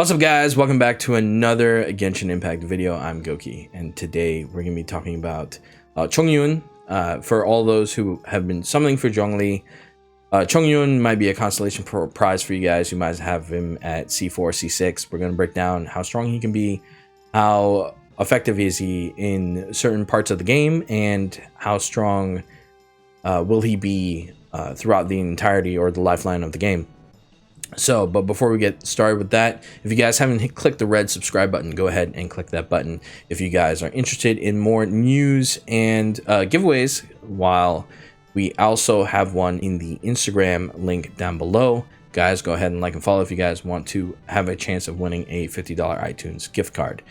What's up, guys? Welcome back to another Genshin Impact video. I'm Goki, and today we're going to be talking about chongyun. For all those who have been summoning for Zhongli, chongyun might be a constellation prize for you guys. You might have him at C4, C6. We're going to break down how strong he can be, how effective is he in certain parts of the game, and how strong will he be throughout the entirety or the lifeline of the game. So, but before we get started with that, if you guys haven't clicked the red subscribe button, go ahead and click that button if you guys are interested in more news and giveaways, while we also have one in the Instagram link down below. Guys, go ahead and like and follow if you guys want to have a chance of winning a $50 iTunes gift card.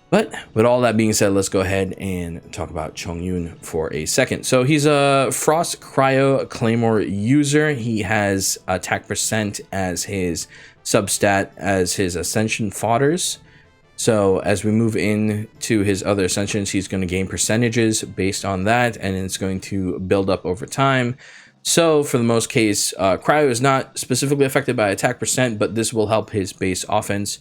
But with all that being said, let's go ahead and talk about chongyun for a second. So he's a Frost Cryo Claymore user. He has attack percent as his substat as his Ascension fodders. So as we move into his other Ascensions, he's going to gain percentages based on that, and it's going to build up over time. So for the most case, Cryo is not specifically affected by attack percent, but this will help his base offense.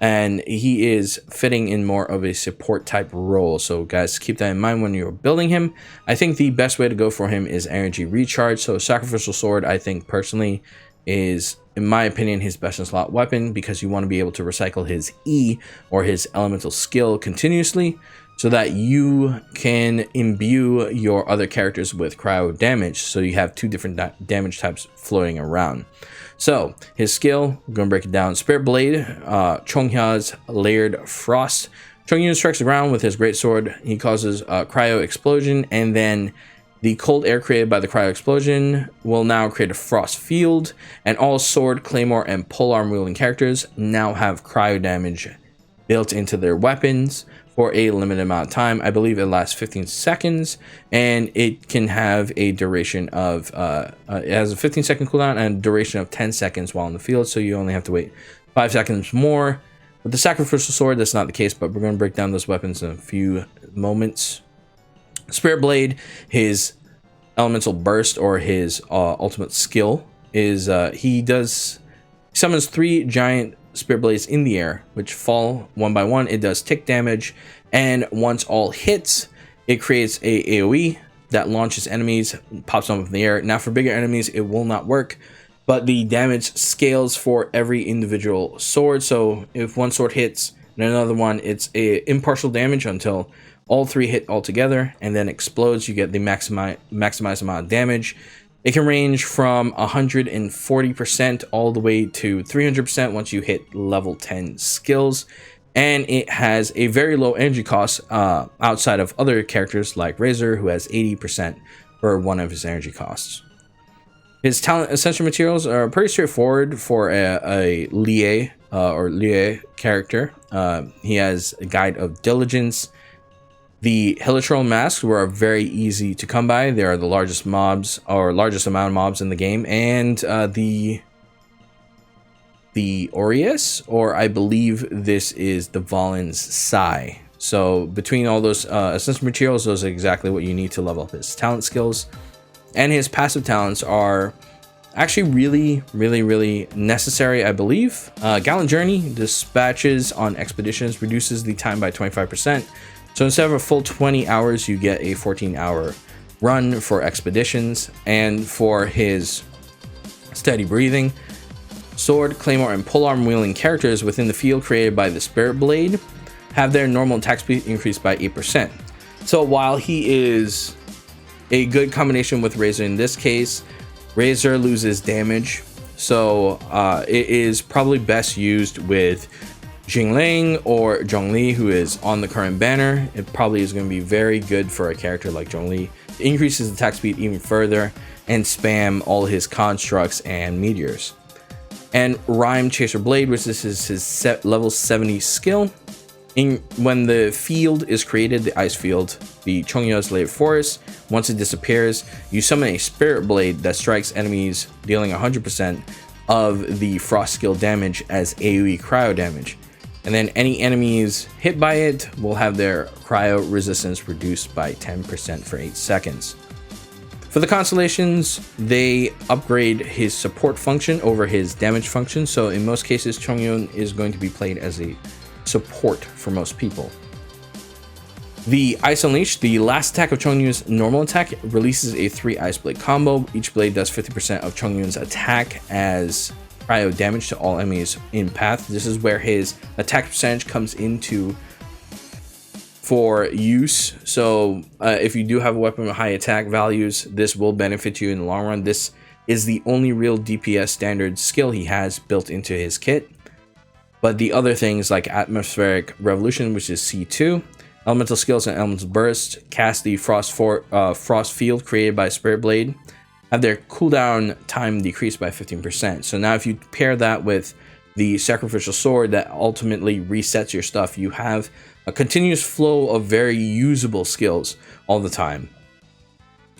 And he is fitting in more of a support type role. So guys, keep that in mind when you're building him. I think the best way to go for him is energy recharge. So sacrificial sword, I think personally, is, in my opinion, his best in slot weapon, because you want to be able to recycle his E or his elemental skill continuously, so that you can imbue your other characters with cryo damage, so you have two different damage types floating around. So his skill, I'm gonna break it down. Spirit Blade, Chonghya's Layered Frost. Chongyun strikes the ground with his greatsword. He causes a cryo explosion, and then the cold air created by the cryo explosion will now create a frost field, and all sword, claymore, and polearm wielding characters now have cryo damage built into their weapons for a limited amount of time. I believe it lasts 15 seconds, and it can have a duration of it has a 15-second cooldown and a duration of 10 seconds while in the field, so you only have to wait 5 seconds more. With the sacrificial sword, that's not the case, but we're going to break down those weapons in a few moments. Spirit Blade, his elemental burst, or his ultimate skill, is he summons 3 giant Spirit Blades in the air, which fall one by one. It does tick damage, and once all hits, it creates a AoE that launches enemies, pops them up in the air. Now for bigger enemies, it will not work, but the damage scales for every individual sword. So if one sword hits and another one, it's a impartial damage until all 3 hit all together, and then explodes. You get the maximized amount of damage. It can range from 140% all the way to 300% once you hit level 10 skills. And it has a very low energy cost outside of other characters like Razor, who has 80% for one of his energy costs. His talent essential materials are pretty straightforward for a Lie or Lie character. He has a Guide of Diligence. The Hilichurl masks were very easy to come by. They are the largest mobs, or largest amount of mobs in the game, and the Aureus, or I believe this is the Valen's Sai. So between all those essential materials, those are exactly what you need to level up his talent skills. And his passive talents are actually really necessary, I believe. Gallant Journey, dispatches on expeditions, reduces the time by 25%. So instead of a full 20 hours, you get a 14-hour run for expeditions. And for his steady breathing, sword, claymore, and polearm wielding characters within the field created by the Spirit Blade have their normal attack speed increased by 8%. So while he is a good combination with Razor in this case, Razor loses damage. So it is probably best used with Jingling or Zhongli, who is on the current banner. It probably is going to be very good for a character like Zhongli. It increases attack speed even further and spam all his constructs and meteors. And Rhyme Chaser Blade, which this is his level 70 skill. When the field is created, the ice field, the Chongyun's Layered Forest, once it disappears, you summon a Spirit Blade that strikes enemies, dealing 100% of the frost skill damage as AoE cryo damage. And then any enemies hit by it will have their cryo resistance reduced by 10% for 8 seconds. For the constellations, they upgrade his support function over his damage function. So in most cases, chongyun is going to be played as a support for most people. The Ice Unleash, the last attack of Chongyun's normal attack, releases a 3 Ice Blade combo. Each blade does 50% of Chongyun's attack as cryo damage to all enemies in path. This is where his attack percentage comes into for use. So if you do have a weapon with high attack values, this will benefit you in the long run. This is the only real DPS standard skill he has built into his kit. But the other things like Atmospheric Revolution, which is C2, Elemental Skills and Elemental Burst, cast the Frost Field created by Spirit Blade, have their cooldown time decreased by 15%. So now if you pair that with the Sacrificial Sword that ultimately resets your stuff, you have a continuous flow of very usable skills all the time.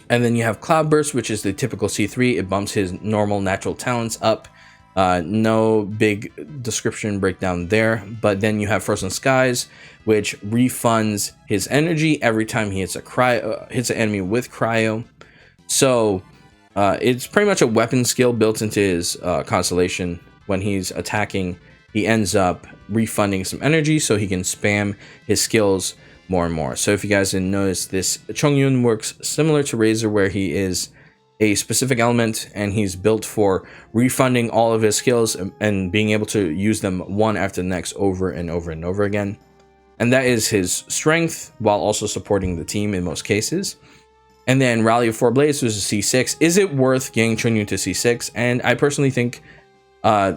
And then you have Cloud Burst, which is the typical C3. It bumps his normal natural talents up. No big description breakdown there. But then you have Frozen Skies, which refunds his energy every time he hits hits an enemy with cryo. So it's pretty much a weapon skill built into his constellation. When he's attacking, he ends up refunding some energy so he can spam his skills more and more. So if you guys didn't notice, this Chongyun works similar to Razor, where he is a specific element and he's built for refunding all of his skills and being able to use them one after the next over and over and over again. And that is his strength, while also supporting the team in most cases. And then Rally of 4 Blades, which is C6. Is it worth getting Chongyun to C6? And I personally think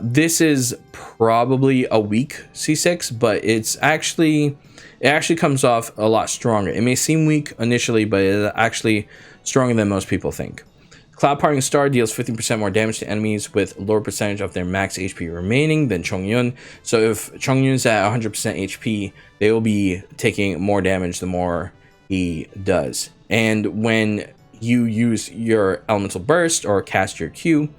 this is probably a weak C6, but it actually comes off a lot stronger. It may seem weak initially, but it's actually stronger than most people think. Cloud Parting Star deals 15% more damage to enemies with lower percentage of their max HP remaining than Chongyun. So if Chongyun's at 100% HP, they will be taking more damage the more he does. And when you use your Elemental Burst or cast your Q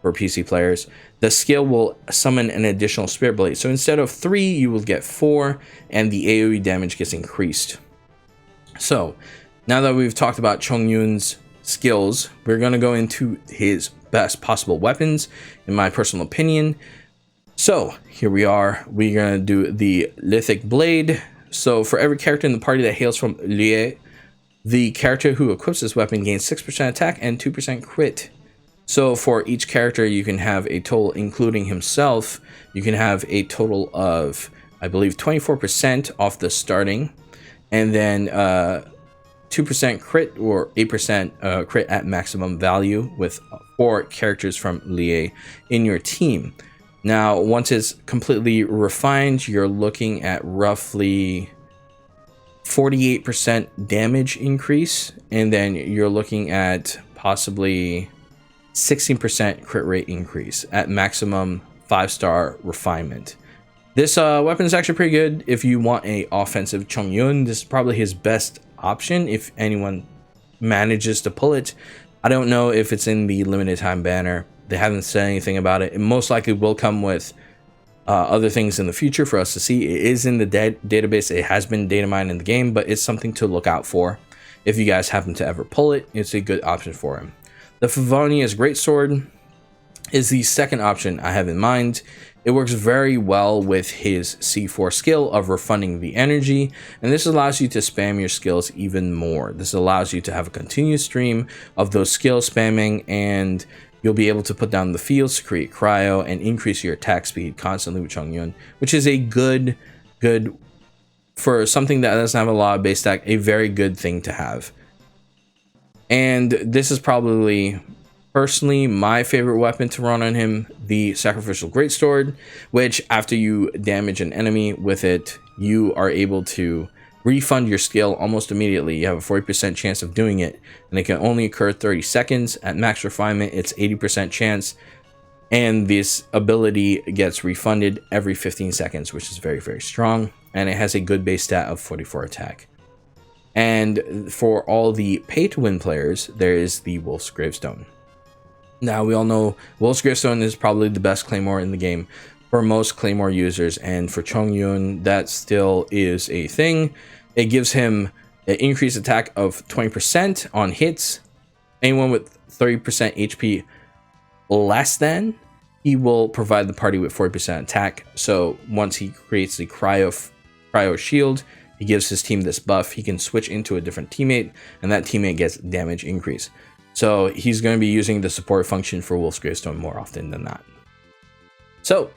for PC players, the skill will summon an additional Spirit Blade. So instead of 3, you will get 4, and the AoE damage gets increased. So now that we've talked about Chongyun's skills, we're going to go into his best possible weapons, in my personal opinion. So here we are. We're going to do the Lithic Blade. So for every character in the party that hails from Lie, the character who equips this weapon gains 6% attack and 2% crit. So for each character, you can have a total, including himself, you can have a total of, I believe, 24% off the starting, and then 2% crit or 8% crit at maximum value with 4 characters from Lie in your team. Now, once it's completely refined, you're looking at roughly 48% damage increase, and then you're looking at possibly 16% crit rate increase at maximum 5-star refinement. This weapon is actually pretty good if you want a offensive Chongyun. This is probably his best option if anyone manages to pull it. I don't know if it's in the limited time banner. They haven't said anything about it. It most likely will come with other things in the future for us to see. It is in the database. It has been data mined in the game, but it's something to look out for. If you guys happen to ever pull it, it's a good option for him. The Favonius Greatsword is the second option I have in mind. It works very well with his C4 skill of refunding the energy, and this allows you to spam your skills even more. This allows you to have a continuous stream of those skill spamming, and you'll be able to put down the fields to create cryo and increase your attack speed constantly with Chongyun, which is a good for something that doesn't have a lot of base stack, a very good thing to have. And this is probably personally my favorite weapon to run on him, the Sacrificial Greatsword, which after you damage an enemy with it, you are able to refund your skill almost immediately. You have a 40% chance of doing it, and it can only occur 30 seconds. At max refinement, it's 80% chance, and this ability gets refunded every 15 seconds, which is very, very strong, and it has a good base stat of 44 attack. And for all the pay-to-win players, there is the Wolf's Gravestone. Now, we all know Wolf's Gravestone is probably the best Claymore in the game for most Claymore users, and for Chongyun, that still is a thing. It gives him an increased attack of 20% on hits, anyone with 30% HP less than, he will provide the party with 40% attack. So once he creates the cryo shield, he gives his team this buff. He can switch into a different teammate, and that teammate gets damage increase. So he's going to be using the support function for Wolf's Gravestone more often than not. So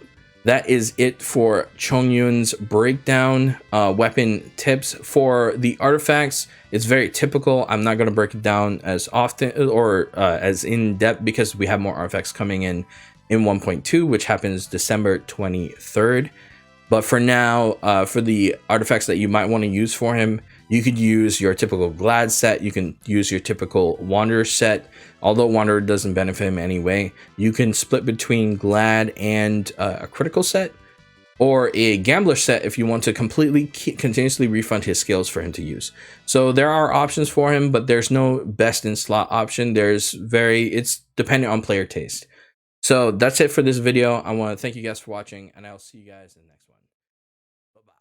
that is it for Chongyun's breakdown. Weapon tips for the artifacts, it's very typical. I'm not going to break it down as often or as in depth because we have more artifacts coming in 1.2, which happens December 23rd. But for now, for the artifacts that you might want to use for him, you could use your typical Glad set. You can use your typical Wanderer set. Although Wanderer doesn't benefit him anyway, you can split between Glad and a critical set, or a Gambler set if you want to completely continuously refund his skills for him to use. So there are options for him, but there's no best in slot option. It's dependent on player taste. So that's it for this video. I want to thank you guys for watching, and I'll see you guys in the next one. Bye-bye.